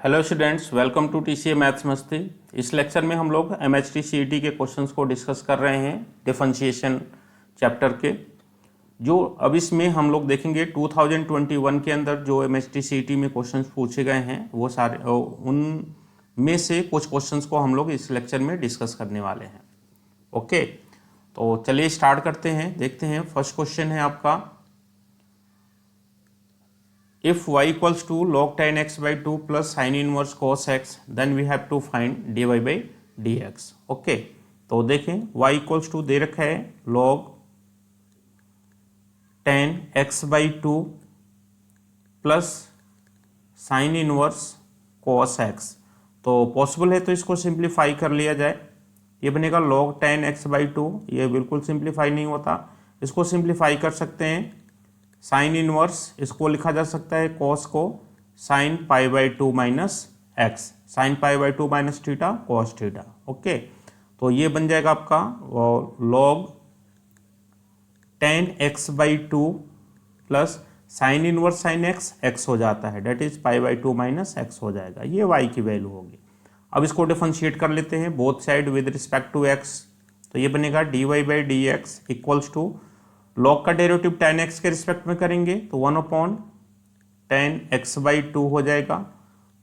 Hello students, welcome to TCA maths Masti. इस lecture में हम लोग एमएचटी सीईटी के क्वेश्चंस को डिस्कस कर रहे हैं डिफरेंशिएशन चैप्टर के। जो अब इसमें हम लोग देखेंगे 2021 के अंदर जो एमएचटी सीईटी में क्वेश्चंस पूछे गए हैं वो सारे उन में से कुछ क्वेश्चंस को हम लोग इस लेक्चर में डिस्कस करने वाले हैं। ओके, तो चलिए स्टार्ट करते हैं। देखते हैं, फर्स्ट क्वेश्चन है आपका, if y equals to log tan x by 2 plus sin inverse cos x then we have to find dy by dx। Okay, तो देखें y equals to दे रखा है log tan x by 2 plus sin inverse cos x। तो possible है तो इसको simplify कर लिया जाए। ये बनेगा log tan x by 2, ये बिल्कुल सिंप्लीफाई नहीं होता, इसको सिंप्लीफाई कर सकते हैं। साइन इनवर्स इसको लिखा जा सकता है कॉस को sine pi by 2 minus x, sine pi by 2 minus theta cos theta. Okay, तो ये बन जाएगा आपका log ten x by 2 plus sine inverse sine x, x हो जाता है, that is pi by 2 minus x हो जाएगा। ये वाई की वैल्यू होगी। अब इसको डिफरेंशिएट कर लेते हैं both side with respect to x. तो ये बनेगा D Y by D x equals to log का डेरिवेटिव tan x के रिस्पेक्ट में करेंगे तो 1/tan x बाई 2 हो जाएगा।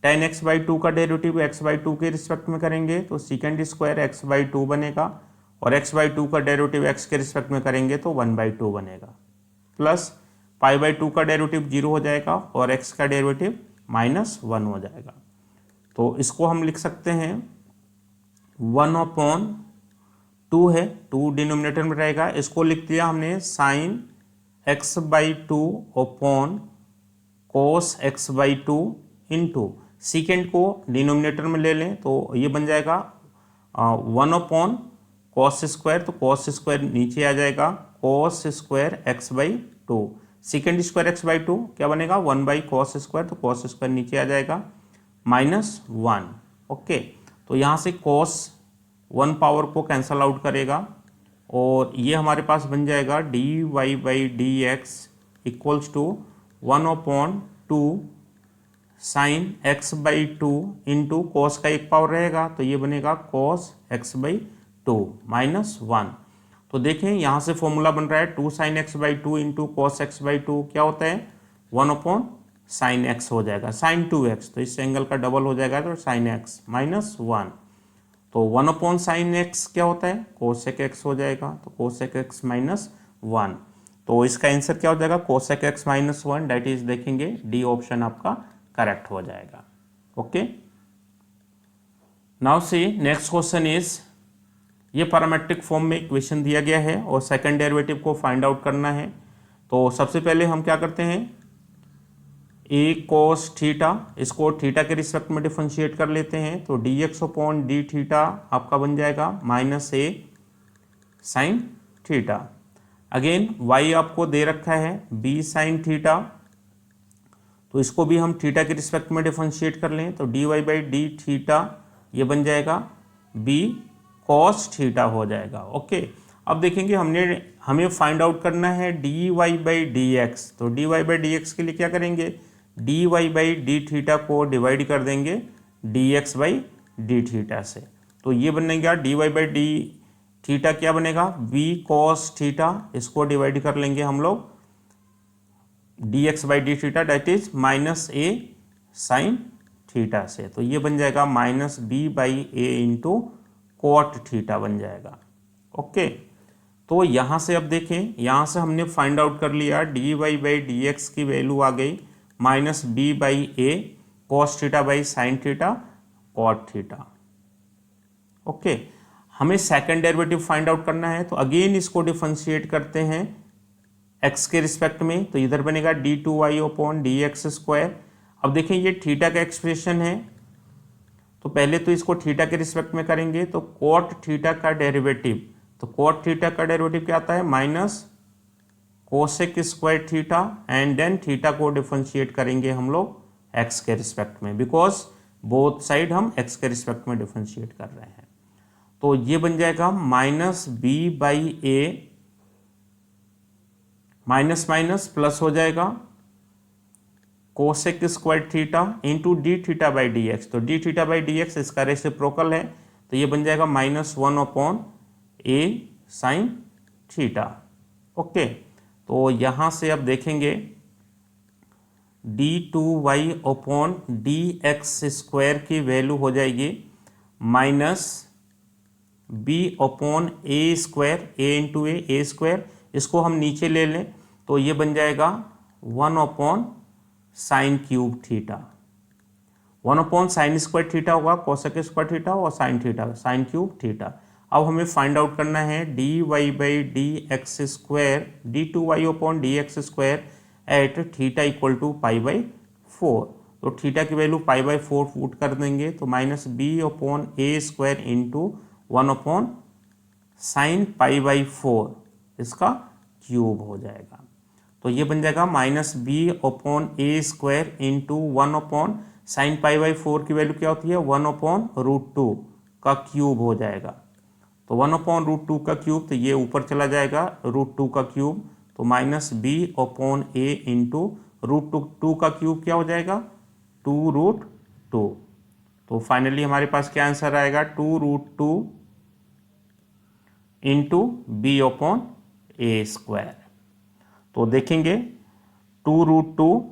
tan x बाई 2 का डेरिवेटिव x बाई 2 के रिस्पेक्ट में करेंगे तो सेकेंड स्क्वायर x बाई 2 बनेगा, और x बाई 2 का डेरिवेटिव x के रिस्पेक्ट में करेंगे तो 1/2 बनेगा, प्लस पाई बाई 2 का डेरिवेटिव 0 हो जाएगा और x का डेरिवेटिव -1 हो जाएगा। तो इसको हम लिख सकते हैं 1/2 है, 2 डिनोमिनेटर में रहेगा, इसको लिख दिया हमने sine x by 2 upon cos x by 2 into second को डिनोमिनेटर में ले लें तो ये बन जाएगा 1/कॉस स्क्वायर, तो कॉस स्क्वायर नीचे आ जाएगा, cos square x by 2, second square x by 2 क्या बनेगा 1/कॉस स्क्वायर, तो कॉस स्क्वायर नीचे आ जाएगा -1। ओके, तो यहाँ से कॉस 1 पावर को कैंसल आउट करेगा और ये हमारे पास बन जाएगा D Y by D x equals to 1/2 sine x by 2 into cos का एक पावर रहेगा तो ये बनेगा कॉस एक्स बाई 2 -1। तो देखें यहाँ से फॉर्मूला बन रहा है 2 sine x by 2 into cos x by 2 क्या होता है 1/साइन एक्स हो जाएगा, साइन 2x, तो इस एंगल का डबल हो जाएगा तो साइन एक्स -1। तो 1/साइन एक्स क्या होता है कोसेक एक्स हो जाएगा, तो कोसेक एक्स -1। तो इसका आंसर क्या हो जाएगा कोसेक एक्स -1, डेट इज देखेंगे डी ऑप्शन आपका करेक्ट हो जाएगा। Okay, now see next question is, ये पैरामेट्रिक फॉर्म में इक्वेशन दिया गया है और सेकंड डेरिवेटिव को फाइंड आउट करना है। तो सबसे पहले हम क्या करते हैं, ए कोस थीटा, इसको थीटा के रिस्पेक्ट में डिफरेंशिएट कर लेते हैं तो D x upon D theta आपका बन जाएगा -a sine theta. Again y आपको दे रखा है b साइन थीटा, तो इसको भी हम थीटा के रिस्पेक्ट में डिफरेंशिएट कर लें तो D Y by D theta ये बन जाएगा b कॉस थीटा हो जाएगा। ओके, अब देखेंगे हमें फाइंड आउट करना है D Y by D x, तो D Y by D X के लिए क्या करेंगे D Y by D theta को डिवाइड कर देंगे D X by D theta से, तो ये बनेगा D Y by D theta क्या बनेगा बी कॉस थीटा, इसको डिवाइड कर लेंगे हम लोग D X by D theta that is -a sine theta से, तो ये बन जाएगा -b by a into cot theta बन जाएगा। ओके, तो यहाँ से अब देखें, यहाँ से हमने फाइंड आउट कर लिया d Y by D x की वैल्यू आ गई -b by a cos theta by sine theta cot theta. Okay, हमें सेकंड डेरिवेटिव फाइंड आउट करना है तो अगेन इसको डिफरेंशिएट करते हैं x के रिस्पेक्ट में, तो इधर बनेगा d2y upon d x square. अब देखें ये थीटा का एक्सप्रेशन है, तो पहले तो इसको थीटा के रिस्पेक्ट में करेंगे तो कॉट थीटा का डेरिवेटिव, तो कॉट थीटा का डेरिवेटिव क्या आता है minus cosec square theta, and then theta को डिफरेंशिएट करेंगे हम लोग x के रिस्पेक्ट में, बिकॉज बोथ साइड हम x के रिस्पेक्ट में डिफरेंशिएट कर रहे हैं। तो ये बन जाएगा -b by a, minus minus plus हो जाएगा cosec square theta into d theta by D x. तो d theta by D x इसका रेसिप्रोकल है, तो ये बन जाएगा -1/a साइन थीटा। ओके, तो यहाँ से अब देखेंगे d2y/dx² की वैल्यू हो जाएगी -b/a², a into A square, इसको हम नीचे ले लें तो ये बन जाएगा 1/sin cube theta. 1/sin square theta होगा, कोसेक स्क्वायर थीटा और sine theta, sine cube theta. अब हमें फाइंड आउट करना है dy/dx² d2y/dx² at theta equal to π/4। तो थीटा की वैल्यू π/4 पुट कर देंगे तो -b/a² इंटू 1/sin π/4 इसका क्यूब हो जाएगा। तो ये बन जाएगा -b/a² इंटू 1/sin π/4 की वैल्यू क्या होती है 1/√2 का क्यूब हो जाएगा। तो 1/√2 का क्यूब, तो ये ऊपर चला जाएगा √2 का क्यूब, तो -b/a इंटू √2 का क्यूब क्या हो जाएगा 2√2। तो फाइनली हमारे पास क्या आंसर आएगा 2√2 इंटू b/a²। तो देखेंगे 2√2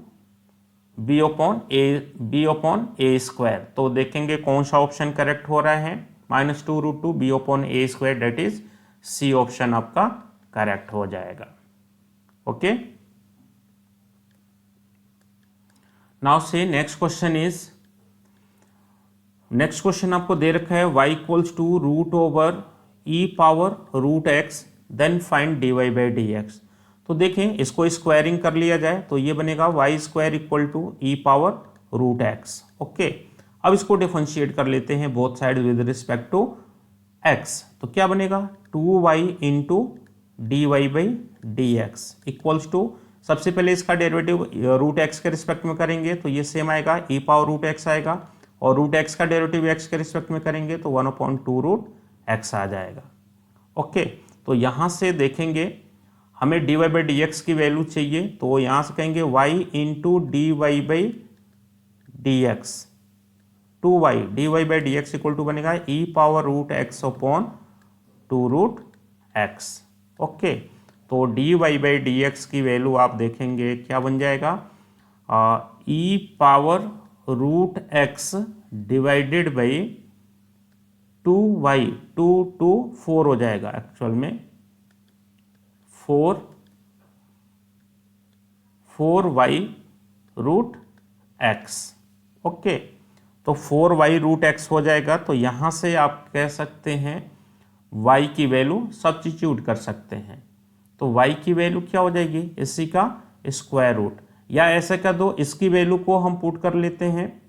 b/a², तो देखेंगे कौन सा ऑप्शन करेक्ट हो रहा है, -2√2 b/a², that is C option आपका करेक्ट हो जाएगा। ओके, नाउ से next question is, next question आपको दे रखा है y equals to √e⁻√x then find dy/dx। तो देखें इसको स्क्वायरिंग कर लिया जाए तो ये बनेगा y² equal to e⁻√x। Okay, अब इसको डिफरेंशिएट कर लेते हैं both side with respect to x। तो क्या बनेगा 2y into dy/dx equals to, सबसे पहले इसका डेरिवेटिव √x के रिस्पेक्ट में करेंगे तो ये सेम आएगा e⁻√x आएगा, और √x का डेरिवेटिव x के रिस्पेक्ट में करेंगे तो 1/2√x आ जाएगा। ओके, तो यहाँ से देखेंगे हमें dy/dx की वैल्यू चाहिए, तो यहाँ से कहेंगे y into dy/dx, 2y dy/dx equal to बनेगा e⁻√x/2√x। ओके, तो dy/dx की वैल्यू आप देखेंगे क्या बन जाएगा e⁻√x डिवाइडेड बाई 2y, 2 4 हो जाएगा एक्चुअल में 4y√x। ओके, तो 4y√x हो जाएगा, तो यहाँ से आप कह सकते हैं y की वैल्यू सब्स्टिट्यूट कर सकते हैं, तो y की वैल्यू क्या हो जाएगी इसी का स्क्वायर रूट, या ऐसे कर दो इसकी वैल्यू को हम पुट कर लेते हैं,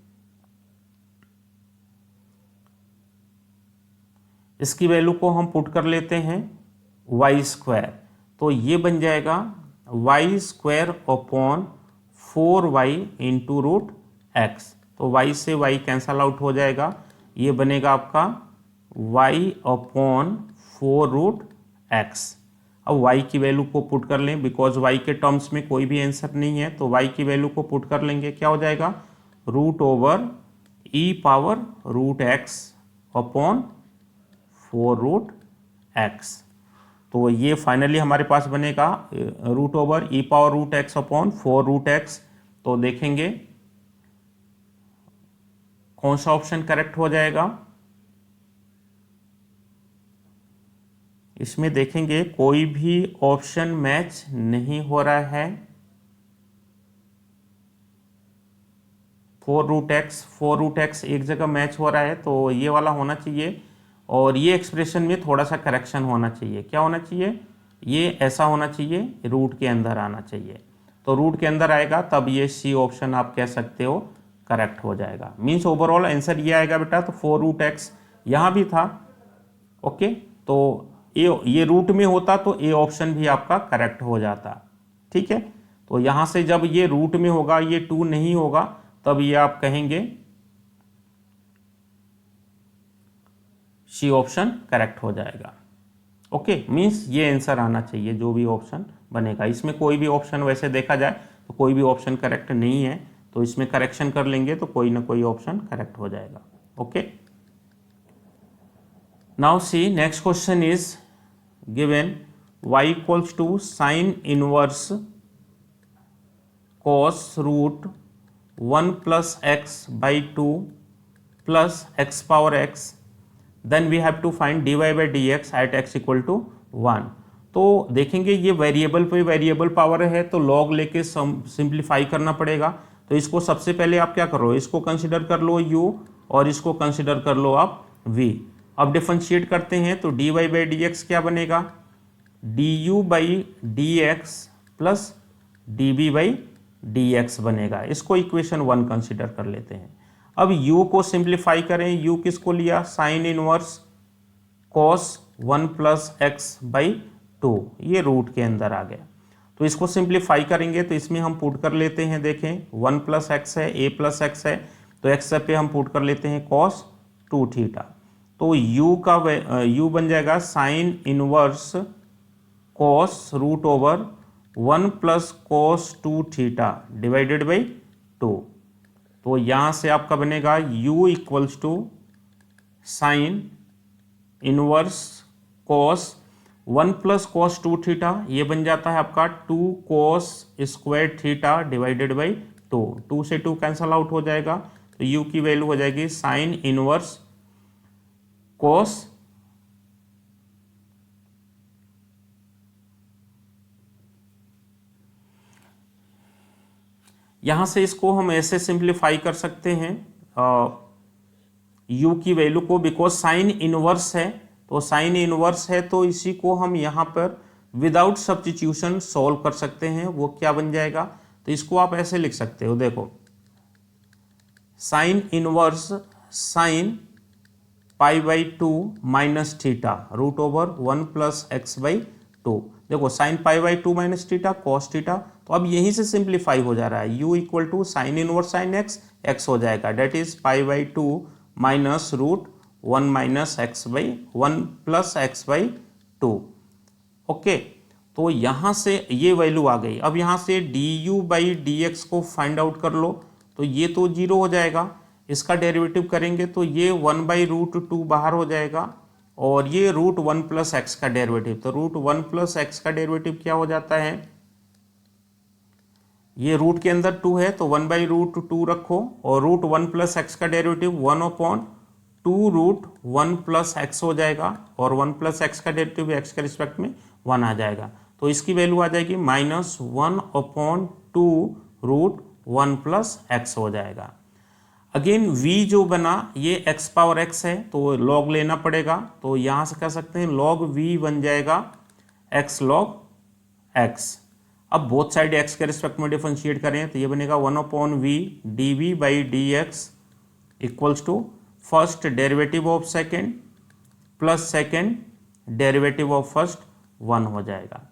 इसकी वैल्यू को हम पुट कर लेते हैं y², तो ये बन जाएगा y²/4y इंटू √x। तो y से y कैंसल आउट हो जाएगा, ये बनेगा आपका y/4√x। अब y की वैल्यू को पुट कर लें, बिकॉज y के टर्म्स में कोई भी आंसर नहीं है, तो y की वैल्यू को पुट कर लेंगे, क्या हो जाएगा √e⁻√x/4√x। तो ये फाइनली हमारे पास बनेगा √e⁻√x/4√x। तो देखेंगे कौन सा ऑप्शन करेक्ट हो जाएगा, इसमें देखेंगे कोई भी ऑप्शन मैच नहीं हो रहा है, 4√x एक जगह मैच हो रहा है, तो ये वाला होना चाहिए, और ये एक्सप्रेशन में थोड़ा सा करेक्शन होना चाहिए, क्या होना चाहिए, ये ऐसा होना चाहिए, रूट के अंदर आना चाहिए, तो रूट के अंदर आएगा तब ये सी ऑप्शन आप कह सकते हो करेक्ट हो जाएगा। मीन्स ओवरऑल आंसर ये आएगा बेटा, तो 4√x यहाँ भी था। ओके, तो ये रूट में होता तो ए ऑप्शन भी आपका करेक्ट हो जाता। ठीक है, तो यहाँ से जब ये रूट में होगा, ये 2 नहीं होगा, तब ये आप कहेंगे सी ऑप्शन करेक्ट हो जाएगा। ओके, मीन्स ये आंसर आना चाहिए जो भी ऑप्शन बनेगा, इसमें कोई भी ऑप्शन वैसे देखा जाए तो कोई भी ऑप्शन करेक्ट नहीं है, तो इसमें करेक्शन कर लेंगे तो कोई ना कोई ऑप्शन करेक्ट हो जाएगा। Okay, now see next question is given y equals to sine inverse cos root 1 plus x by 2 plus x power x, then we have to find dy by D x at x equal to 1। तो देखेंगे ये variable पे variable power है तो log लेके simplify करना पड़ेगा। तो इसको सबसे पहले आप क्या करो, इसको कंसिडर कर लो u और इसको कंसिडर कर लो आप v। अब डिफरेंशिएट करते हैं तो dy बाई डी एक्स क्या बनेगा, du by D x plus db by D x बनेगा। इसको इक्वेशन 1 कंसिडर कर लेते हैं। अब u को सिंप्लीफाई करें, u किसको लिया, sign inverse cos 1 plus x by 2, ये रूट के अंदर आ गया। तो इसको सिंप्लीफाई करेंगे तो इसमें हम पुट कर लेते हैं, देखें 1 प्लस एक्स है, a प्लस एक्स है, तो एक्स पे हम पुट कर लेते हैं cos 2 थीटा। तो u का u बन जाएगा sine inverse cos root over 1 plus cos 2 theta divided by 2। तो यहाँ से आपका बनेगा u equals to sine inverse cos 1 plus cos 2 theta, ये बन जाता है आपका 2 cos square theta divided by 2। 2 से 2 कैंसल आउट हो जाएगा तो u की वैल्यू हो जाएगी साइन इनवर्स cos यहाँ से इसको हम ऐसे सिंप्लीफाई कर सकते हैं u की वैल्यू को, बिकॉज साइन इनवर्स है, तो साइन इनवर्स है तो इसी को हम यहाँ पर विदाउट सब्स्टिट्यूशन सॉल्व कर सकते हैं। वो क्या बन जाएगा, तो इसको आप ऐसे लिख सकते हो, देखो sine inverse sine pi by 2 minus theta root over 1 plus x by 2। देखो sine pi by 2 minus theta cos theta, तो अब यहीं से सिंप्लीफाई हो जा रहा है, u equal to sine inverse sine x, x हो जाएगा, that is pi by 2 minus root 1 minus x by 1 plus x by 2। Okay, तो यहाँ से ये वैल्यू आ गई। अब यहाँ से du बाई डी एक्स को फाइंड आउट कर लो, तो ये तो जीरो हो जाएगा, इसका डेरिवेटिव करेंगे तो ये 1 बाई रूट 2 बाहर हो जाएगा और ये रूट 1 प्लस एक्स का डेरिवेटिव, तो रूट 1 प्लस एक्स का डेरिवेटिव क्या हो जाता है, ये रूट के अंदर 2 है तो 1 बाई रूट 2 रखो और रूट 1 प्लस एक्स का derivative 1 upon 2 root 1 plus x हो जाएगा और 1 प्लस एक्स का डेरिवेटिव एक्स के रिस्पेक्ट में 1 आ जाएगा, तो इसकी वैल्यू आ जाएगी minus 1 upon 2 root 1 plus x हो जाएगा। अगेन v जो बना ये x पावर x है तो log लेना पड़ेगा, तो यहाँ से कह सकते हैं log v बन जाएगा x log x। अब बोथ साइड x के रिस्पेक्ट में डिफरेंशिएट करें तो ये बनेगा 1 upon v dv by D x equals to first derivative of second plus second derivative of first 1 हो जाएगा।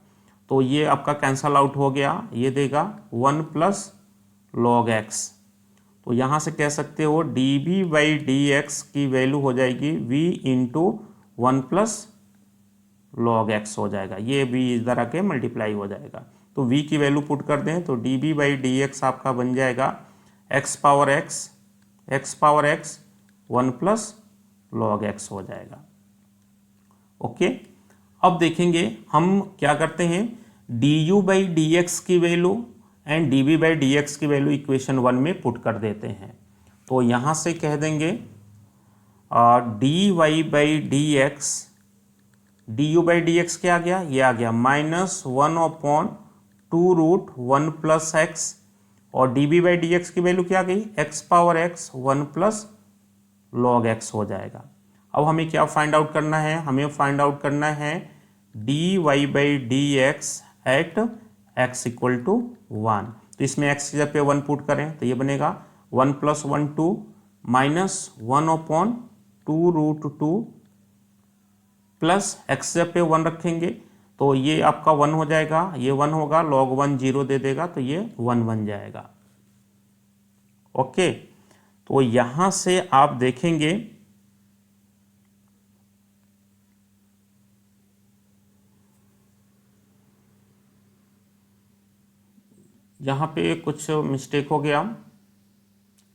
तो ये आपका कैंसल आउट हो गया, ये देगा 1 प्लस log x। तो यहाँ से कह सकते हो dv बाई डी एक्स की वैल्यू हो जाएगी v into 1 plus log x हो जाएगा, ये v इधर आके मल्टीप्लाई हो जाएगा। तो v की वैल्यू पुट कर दें तो dv बाई डी एक्स आपका बन जाएगा x power x 1 plus log x हो जाएगा। ओके, अब देखेंगे हम क्या करते हैं, du बाई डी एक्स की value and dv by D x की वैल्यू इक्वेशन 1 में पुट कर देते हैं। तो यहाँ से कह देंगे dy by D x, du by D x क्या आ गया, ये आ गया minus 1 upon 2 root 1 plus x और dv बाई डी एक्स की वैल्यू क्या आ गई, x power x 1 plus log x हो जाएगा। अब हमें क्या फाइंड आउट करना है, हमें फाइंड आउट करना है dy by D x at x equal to 1। तो इसमें x की जगह पे 1 पुट करें तो ये बनेगा 1 plus 1 2 minus 1 upon 2 root 2 plus x जगह पे 1 रखेंगे तो ये आपका 1 हो जाएगा, ये 1 होगा, log 1 0 दे देगा तो ये 1 बन जाएगा। ओके, तो यहां से आप देखेंगे यहाँ पे कुछ मिस्टेक हो गया,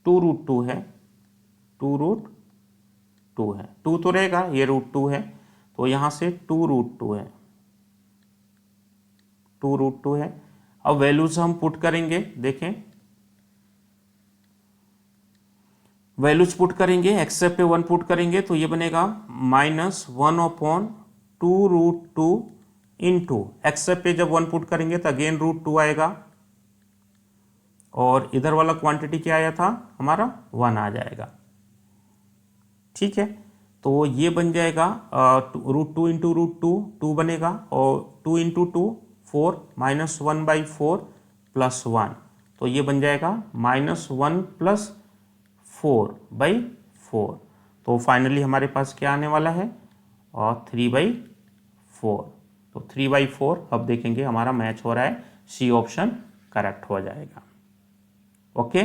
2√2 है, 2√2 है, 2 तो रहेगा, ये √2 है, तो यहाँ से 2√2 है, 2√2 है। अब वैल्यूज हम पुट करेंगे, देखें वैल्यूज पुट करेंगे, एक्सेप्ट 1 पुट करेंगे तो ये बनेगा -1/2√2 इंटू एक्सेप्ट पे जब 1 पुट करेंगे तो अगेन √2 आएगा और इधर वाला क्वांटिटी क्या आया था हमारा 1 आ जाएगा। ठीक है, तो ये बन जाएगा √2 इंटू √2 2 बनेगा और 2 इंटू 2 4 -1/4 प्लस 1, तो ये बन जाएगा -1 + 4/4। तो फाइनली हमारे पास क्या आने वाला है और 3/4। तो 3/4 अब देखेंगे हमारा मैच हो रहा है, सी ऑप्शन करेक्ट हो जाएगा। ओके,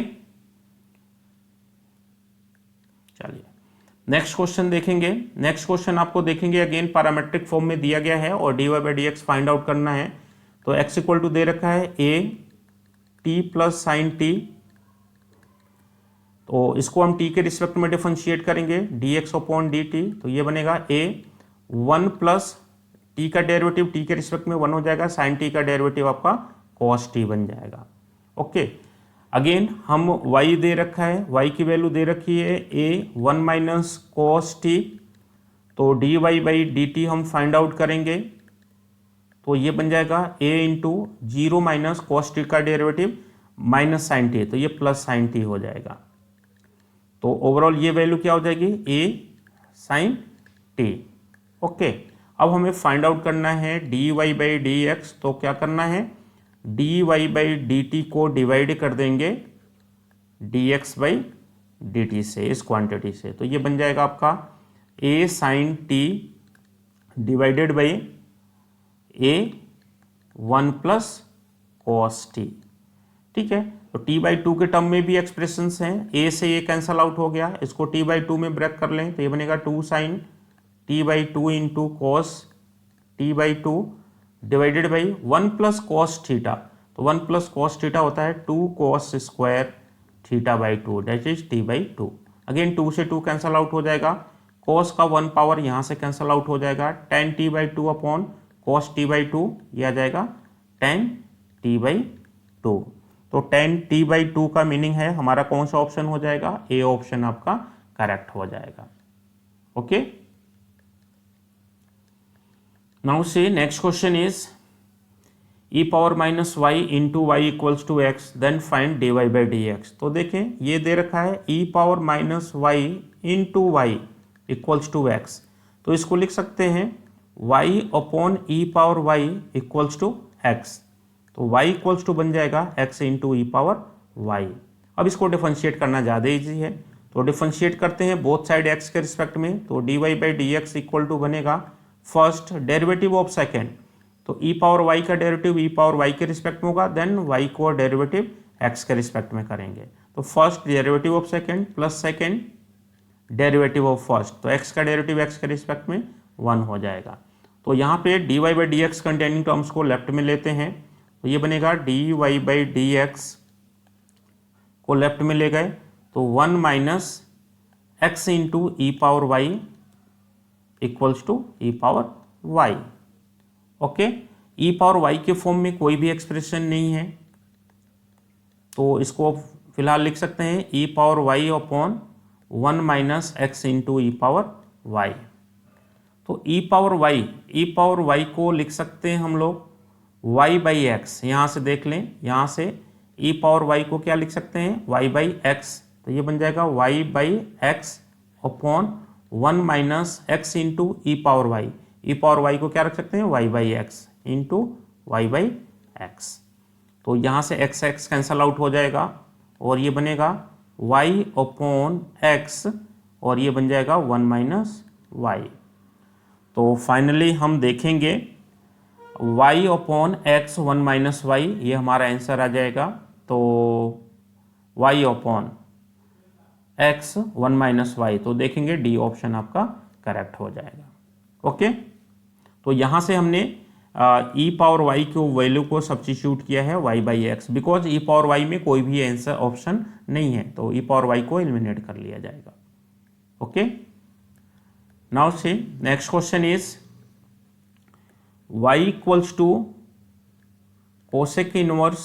चलिए नेक्स्ट क्वेश्चन देखेंगे। नेक्स्ट क्वेश्चन आपको देखेंगे अगेन पैरामेट्रिक फॉर्म में दिया गया है और dy/dx फाइंड आउट करना है। तो x इक्वल टू दे रखा है a t + sin t, तो इसको हम t के रिस्पेक्ट में डिफरेंशिएट करेंगे dx/dt, तो ये बनेगा a 1 + t का डेरिवेटिव t के रिस्पेक्ट में 1 हो जाएगा, sin t का डेरिवेटिव आपका cos t बन जाएगा। ओके, अगेन हम y दे रखा है, y की वैल्यू दे रखी है a 1 - cos t, तो dy/dt हम फाइंड आउट करेंगे तो ये बन जाएगा a × 0 - cos t का डेरिवेटिव माइनस साइन टी, तो ये प्लस साइन टी हो जाएगा। तो ओवरऑल ये वैल्यू क्या हो जाएगी a sin t। ओके, अब हमें फाइंड आउट करना है dy/dx, तो क्या करना है dy/dt को डिवाइड कर देंगे dx/dt से, इस क्वांटिटी से, तो ये बन जाएगा आपका a sin t divided by a 1 + cos t। ठीक है, तो t/2 के टर्म में भी एक्सप्रेशंस हैं, a से ये कैंसल आउट हो गया, इसको t/2 में ब्रेक कर लें तो ये बनेगा 2 sin t/2 into cos t/2 divided by 1 + cos theta, तो 1 + cos थीटा होता है 2 cos square θ/2 that is t/2। Again 2 से 2 कैंसल आउट हो जाएगा, cos का 1 पावर यहाँ से कैंसल आउट हो जाएगा, tan t/2 upon cos t/2 ये आ जाएगा tan t/2। तो tan t/2 का मीनिंग है हमारा कौन सा ऑप्शन हो जाएगा, ए ऑप्शन आपका करेक्ट हो जाएगा। ओके, नाउ से next question is e power -y into y equals to x, then find dy/dx। तो देखें ये दे रखा है e power -y into y equals to x, तो इसको लिख सकते हैं y upon e power y equals to x, तो y इक्वल्स टू बन जाएगा x into e power y। अब इसको डिफरेंशिएट करना ज़्यादा ईजी है, तो डिफरेंशिएट करते हैं बोथ साइड x के रिस्पेक्ट में, तो dy/dx इक्वल टू बनेगा फर्स्ट डेरिवेटिव ऑफ सेकेंड, तो e पावर y का डेरिवेटिव e पावर y के रिस्पेक्ट में होगा, देन y को डेरिवेटिव x के रिस्पेक्ट में करेंगे, तो first derivative of second plus second derivative of first, तो x का डेरिवेटिव x के रिस्पेक्ट में 1 हो जाएगा। तो यहाँ पे dy/dx कंटेनिंग टर्म्स को लेफ्ट में लेते हैं, तो ये बनेगा dy/dx को लेफ्ट में ले गए तो 1 - x into e power y equals to e power y। Okay, e power y के फॉर्म में कोई भी एक्सप्रेशन नहीं है, तो इसको फिलहाल लिख सकते हैं e power y upon 1 - x into e power y। तो ई पावर y को लिख सकते हैं हम लोग y/x, यहाँ से देख लें, यहाँ से e पावर y को क्या लिख सकते हैं y/x, तो ये बन जाएगा y/x upon 1 - x into e power y, ई पावर y को क्या रख सकते हैं y/x इंटू y/x, तो यहाँ से x कैंसल आउट हो जाएगा और ये बनेगा y अपॉन x और ये बन जाएगा 1 - y। तो फाइनली हम देखेंगे y अपॉन x 1 - y, ये हमारा आंसर आ जाएगा, तो y अपॉन x 1 - y, तो देखेंगे डी ऑप्शन आपका करेक्ट हो जाएगा। ओके, तो यहाँ से हमने ई पावर वाई की वैल्यू को सब्स्टिट्यूट किया है y by x, because e power y में कोई भी आंसर ऑप्शन नहीं है, तो ई पावर वाई को एलिमिनेट कर लिया जाएगा। Okay, now see next question is y equals to cosec inverse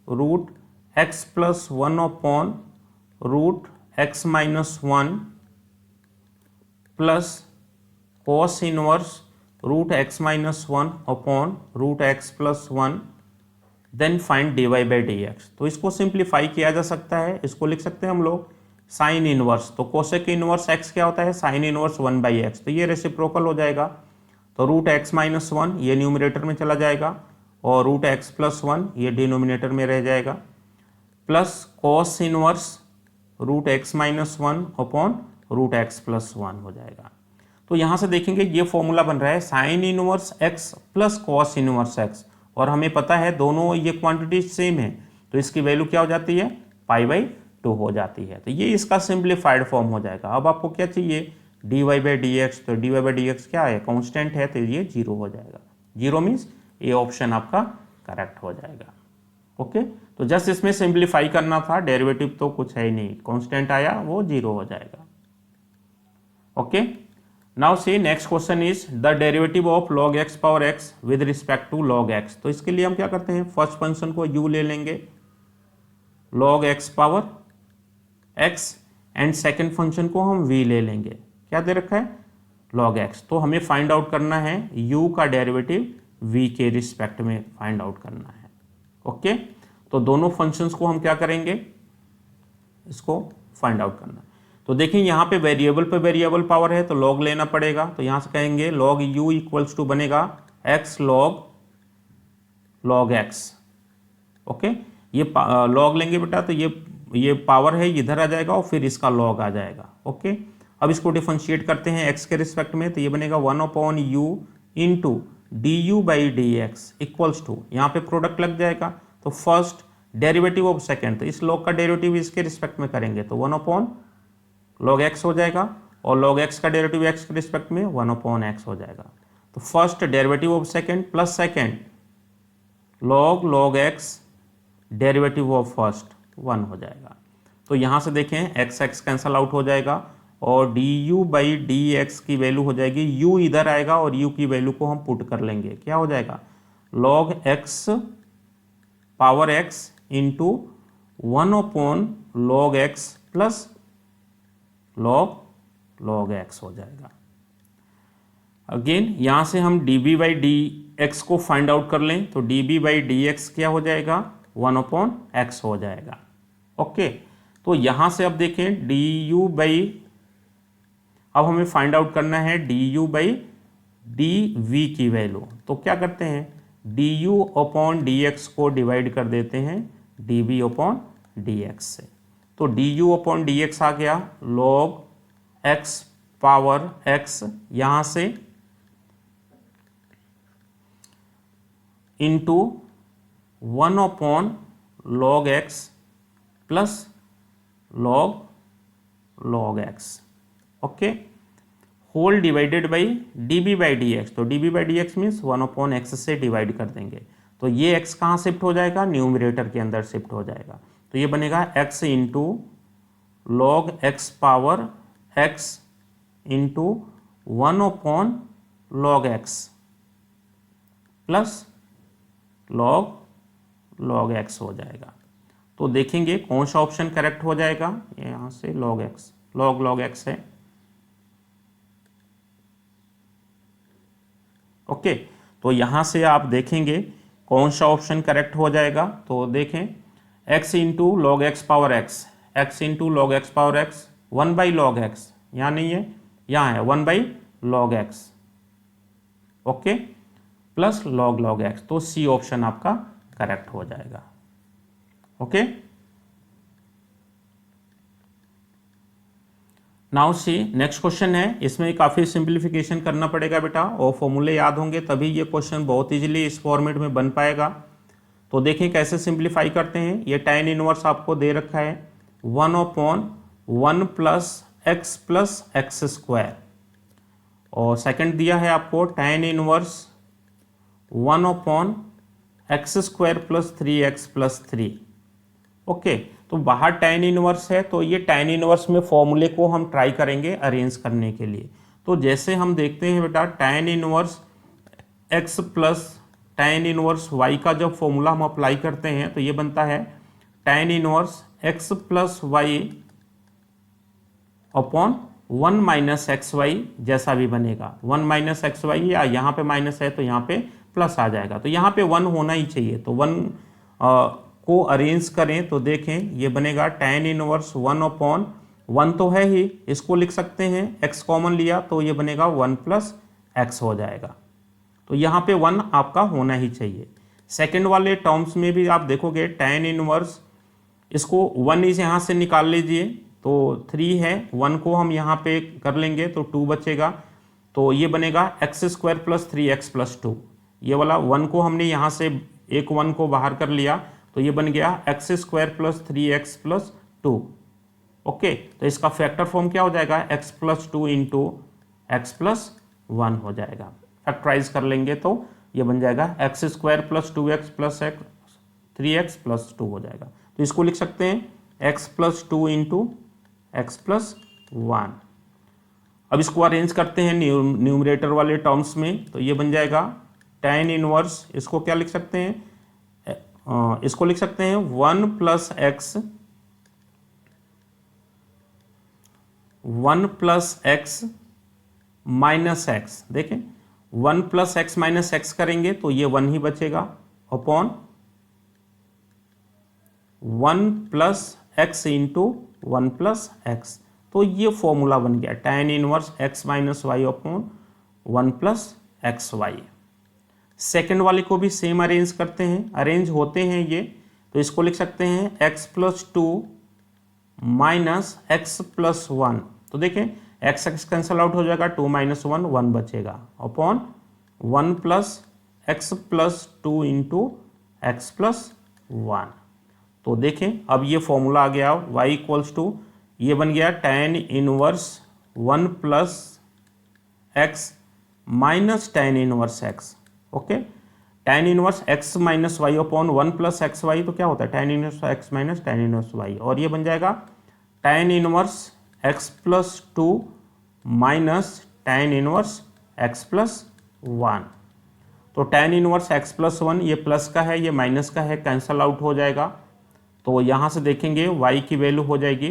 root x plus 1 upon root x minus 1 plus cos inverse root x minus 1 upon root x plus 1 then find dy by D x. तो इसको simplify किया जा सकता है, इसको लिख सकते हैं हम लोग साइन इनवर्स। तो कोसेक इनवर्स एक्स क्या होता है, साइन इनवर्स 1 बाई एक्स, तो ये रेसिप्रोकल हो जाएगा। तो रूट एक्स माइनस 1 ये न्यूमरेटर में चला जाएगा और रूट एक्स प्लस 1 ये डिनोमिनेटर में रह जाएगा, plus cos inverse root x minus 1 upon root x plus 1 हो जाएगा। तो यहाँ से देखेंगे ये फॉर्मूला बन रहा है sine inverse x plus cos inverse x, और हमें पता है दोनों ये क्वांटिटी सेम है, तो इसकी वैल्यू क्या हो जाती है, पाई बाई 2 हो जाती है। तो ये इसका सिंप्लीफाइड फॉर्म हो जाएगा। अब आपको क्या चाहिए, dy बाई डी एक्स, तो dy बाई डी एक्स क्या है, कांस्टेंट है, तो ये 0 हो जाएगा। 0 मीन्स ये ऑप्शन आपका करेक्ट हो जाएगा। ओके, तो जस्ट इसमें सिंप्लीफाई करना था, डेरिवेटिव तो कुछ है ही नहीं, कांस्टेंट आया वो 0 हो जाएगा। Okay, now see next question is the derivative of log x power x with respect to log x। तो इसके लिए हम क्या करते हैं, फर्स्ट फंक्शन को u ले लेंगे log x power x and second function को हम v ले लेंगे, क्या दे रखा है, log x। तो हमें फाइंड आउट करना है u का डेरिवेटिव v के रिस्पेक्ट में फाइंड आउट करना है। ओके, तो दोनों फंक्शंस को हम क्या करेंगे, इसको फाइंड आउट करना। तो देखें यहाँ पे वेरिएबल पावर है तो log लेना पड़ेगा, तो यहाँ से कहेंगे log u इक्वल्स टू बनेगा x log x। ओके, ये log लेंगे बेटा, तो ये पावर है इधर आ जाएगा और फिर इसका log आ जाएगा। ओके, अब इसको डिफरेंशिएट करते हैं x के रिस्पेक्ट में, तो ये बनेगा 1 upon u into d u by D x equals to, यहाँ पे प्रोडक्ट लग जाएगा, तो फर्स्ट डेरिवेटिव ऑफ सेकेंड, तो इस log का डेरिवेटिव इसके रिस्पेक्ट में करेंगे तो 1 अपॉन log x हो जाएगा, और log x का डेरिवेटिव x के रिस्पेक्ट में 1 अपॉन x हो जाएगा। तो first derivative of second plus second log x derivative of first 1 हो जाएगा। तो यहाँ से देखें x कैंसल आउट हो जाएगा और D u by D x की वैल्यू हो जाएगी, u इधर आएगा और u की वैल्यू को हम पुट कर लेंगे, क्या हो जाएगा, log x power x into 1 upon log x plus log x हो जाएगा। अगेन यहाँ से हम db बाई डी एक्स को फाइंड आउट कर लें, तो db बाई डी एक्स क्या हो जाएगा, 1 अपॉन x हो जाएगा। ओके, तो यहाँ से अब देखें du बाई, अब हमें फाइंड आउट करना है du बाई dv की वैल्यू, तो क्या करते हैं, du अपॉन dx को डिवाइड कर देते हैं dv अपॉन dx से, तो du अपॉन dx आ गया log x पावर x, यहाँ से into 1 upon log x plus log x। Okay, whole divided by db by D x, तो db by D x means 1 upon x से divide कर देंगे, तो ये x कहाँ शिफ्ट हो जाएगा, न्यूमरेटर के अंदर शिफ्ट हो जाएगा, तो ये बनेगा x into log x power x into 1 upon log x plus log x हो जाएगा। तो देखेंगे कौन सा ऑप्शन करेक्ट हो जाएगा, यहाँ से log x है। ओके, तो यहाँ से आप देखेंगे कौन सा ऑप्शन करेक्ट हो जाएगा, तो देखें x into log x power x into log x power x 1 by log x, यहाँ नहीं है, यहाँ है 1 by log x। Okay, plus log x, तो सी ऑप्शन आपका करेक्ट हो जाएगा। Okay, now see next question है, इसमें काफ़ी सिंप्लीफिकेशन करना पड़ेगा बेटा, और फॉर्मूले याद होंगे तभी ये क्वेश्चन बहुत इजीली इस फॉर्मेट में बन पाएगा। तो देखें कैसे सिंप्लीफाई करते हैं, ये tan इनवर्स आपको दे रखा है 1 अपॉन 1 प्लस एक्स स्क्वायर, और सेकंड दिया है आपको tan inverse 1 upon x square plus 3x plus 3। Okay, तो बाहर tan इनवर्स है, तो ये tan इनवर्स में फॉर्मूले को हम ट्राई करेंगे अरेंज करने के लिए। तो जैसे हम देखते हैं बेटा, tan inverse x plus tan inverse y का जब फॉर्मूला हम अप्लाई करते हैं तो ये बनता है tan inverse x plus y upon 1 minus x y, जैसा भी बनेगा 1 माइनस एक्स वाई, या यहाँ पे माइनस है तो यहाँ पे प्लस आ जाएगा, तो यहाँ पे 1 होना ही चाहिए। तो 1 को अरेंज करें तो देखें ये बनेगा tan इनवर्स 1 अपॉन 1 तो है ही, इसको लिख सकते हैं, x कॉमन लिया तो ये बनेगा 1 प्लस एक्स हो जाएगा। तो यहाँ पे 1 आपका होना ही चाहिए। सेकंड वाले टर्म्स में भी आप देखोगे tan इनवर्स, इसको 1 इस यहाँ से निकाल लीजिए तो 3 है, 1 को हम यहाँ पे कर लेंगे तो 2 बचेगा, तो ये बनेगा x square plus 3x plus 2। ये वाला 1 को हमने यहाँ से एक 1 को बाहर कर लिया तो ये बन गया x square plus 3x plus 2। Okay, तो इसका फैक्टर फॉर्म क्या हो जाएगा, x plus 2 into x plus 1 हो जाएगा। फैक्टराइज कर लेंगे तो ये बन जाएगा x square plus 2x plus 3x plus 2 हो जाएगा। तो इसको लिख सकते हैं x plus 2 into x plus 1। अब इसको अरेंज करते हैं न्यूमरेटर वाले टर्म्स में, तो ये बन जाएगा tan इनवर्स, इसको क्या लिख सकते हैं, इसको लिख सकते हैं 1 प्लस एक्स माइनस एक्स। देखें 1 प्लस एक्स माइनस एक्स करेंगे तो ये 1 ही बचेगा, upon 1 plus x into 1 plus x. तो ये फॉर्मूला बन गया tan inverse x minus y upon 1 plus x y. Second वाले को भी सेम अरेंज करते हैं, अरेंज होते हैं ये, तो इसको लिख सकते हैं x plus 2 minus x plus 1। तो देखें x x कैंसल आउट हो जाएगा, 2 माइनस 1 1 बचेगा, upon 1 plus x plus 2 into x plus 1। तो देखें अब ये फॉर्मूला आ गया y इक्वल्स टू, ये बन गया tan inverse 1 plus x minus tan inverse x। Okay, tan inverse x minus y upon 1 plus x y, तो क्या होता है tan inverse x minus tan inverse y, और ये बन जाएगा tan inverse x plus 2 minus tan inverse x plus 1। तो tan inverse x plus 1, ये प्लस का है ये माइनस का है, कैंसल आउट हो जाएगा। तो यहाँ से देखेंगे y की वैल्यू हो जाएगी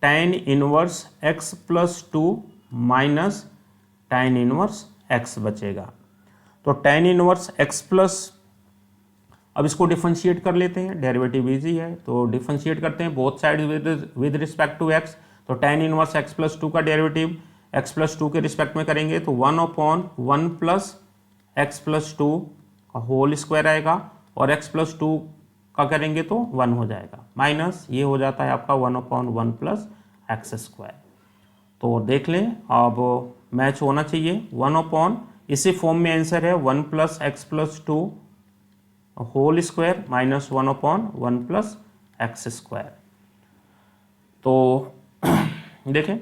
tan inverse x plus 2 minus tan inverse x बचेगा। तो tan इनवर्स x प्लस, अब इसको डिफरेंशिएट कर लेते हैं, डेरिवेटिव इजी है, तो डिफरेंशिएट करते हैं both side with respect to x। तो tan इनवर्स x प्लस 2 का डेरिवेटिव x प्लस 2 के रिस्पेक्ट में करेंगे तो 1 अपॉन 1 प्लस एक्स प्लस 2 का होल स्क्वायर आएगा, और x प्लस 2 का करेंगे तो 1 हो जाएगा, माइनस ये हो जाता है आपका 1 अपॉन 1 प्लस एक्स स्क्वायर। तो देख लें अब मैच होना चाहिए, 1 अपॉन, इसी फॉर्म में आंसर है 1 plus x plus 2 whole square minus 1 upon 1 plus x square. तो देखें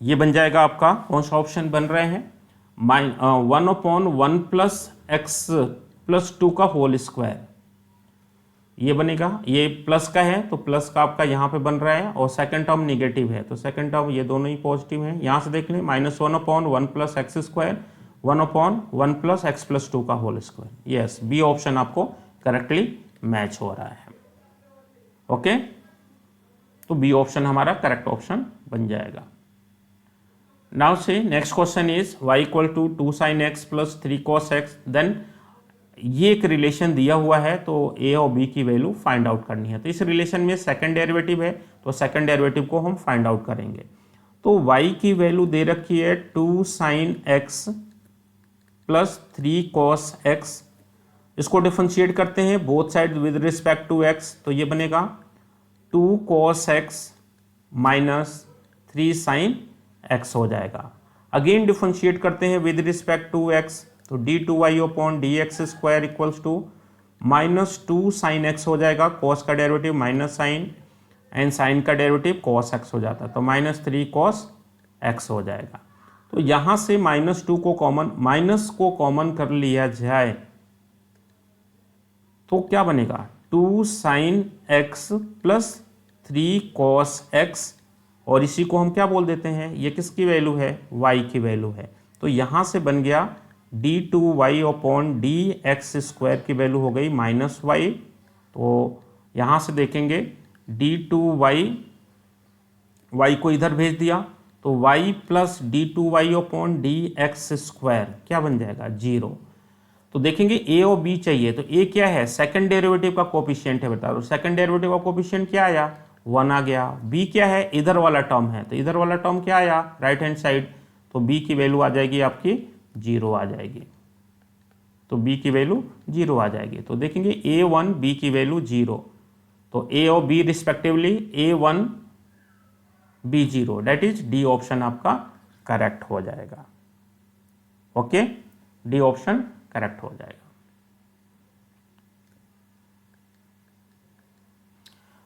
ये बन जाएगा आपका, कौन सा ऑप्शन बन रहे हैं, 1 अपॉन 1 प्लस एक्स प्लस 2 का होल स्क्वायर, ये बनेगा, ये प्लस का है तो प्लस का आपका यहाँ पे बन रहा है, और सेकंड टर्म निगेटिव है तो सेकंड टर्म ये दोनों ही पॉजिटिव हैं। यहाँ से देख लें minus 1 upon 1 plus x square 1 upon 1 plus x plus 2 का whole square. Yes, B option आपको करेक्टली मैच हो रहा है। ओके, तो बी ऑप्शन हमारा करेक्ट ऑप्शन बन जाएगा। नाउ से next question is y equal to 2 sine x plus 3 cos x. Then ये एक रिलेशन दिया हुआ है तो a और b की वैल्यू फाइंड आउट करनी है। तो इस रिलेशन में सेकंड डेरिवेटिव है तो सेकंड डेरिवेटिव को हम फाइंड आउट करेंगे। तो y की वैल्यू दे रखी है 2 sine x plus 3 cos x. इसको डिफरेंशिएट करते हैं both side with respect to x, तो ये बनेगा 2 cos x minus 3 sine x हो जाएगा। अगेन डिफरेंशिएट करते हैं विद रिस्पेक्ट टू x, तो d2y upon d x square equals to minus 2 sine x हो जाएगा, कॉस का derivative minus sine and sine का डेरिवेटिव कॉस एक्स हो जाता है, तो माइनस 3 कॉस एक्स हो जाएगा। तो यहां से -2 को कॉमन, माइनस को कॉमन कर लिया जाए तो क्या बनेगा, 2 sin x plus 3 cos x, और इसी को हम क्या बोल देते हैं, ये किसकी वैल्यू है, y की वैल्यू है। तो यहां से बन गया d2y upon d x square की वैल्यू हो गई -y। तो यहां से देखेंगे d2y, y को इधर भेज दिया तो y plus d2y upon d x square क्या बन जाएगा, 0। तो देखेंगे a और b चाहिए, तो a क्या है, सेकंड डेरिवेटिव का कोफिशिएंट है बेटा, तो सेकंड डेरिवेटिव का कोफिशिएंट क्या आया, 1 आ गया। b क्या है, इधर वाला टर्म है, तो इधर वाला टर्म क्या आया, राइट हैंड साइड, तो b की वैल्यू आ जाएगी आपकी 0 आ जाएगी, तो b की वैल्यू 0 आ जाएगी। तो देखेंगे a1 b की वैल्यू 0, तो a और b respectively a1 b0, that is D option आपका करेक्ट हो जाएगा। ओके, डी ऑप्शन करेक्ट हो जाएगा।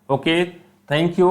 Okay, thank you.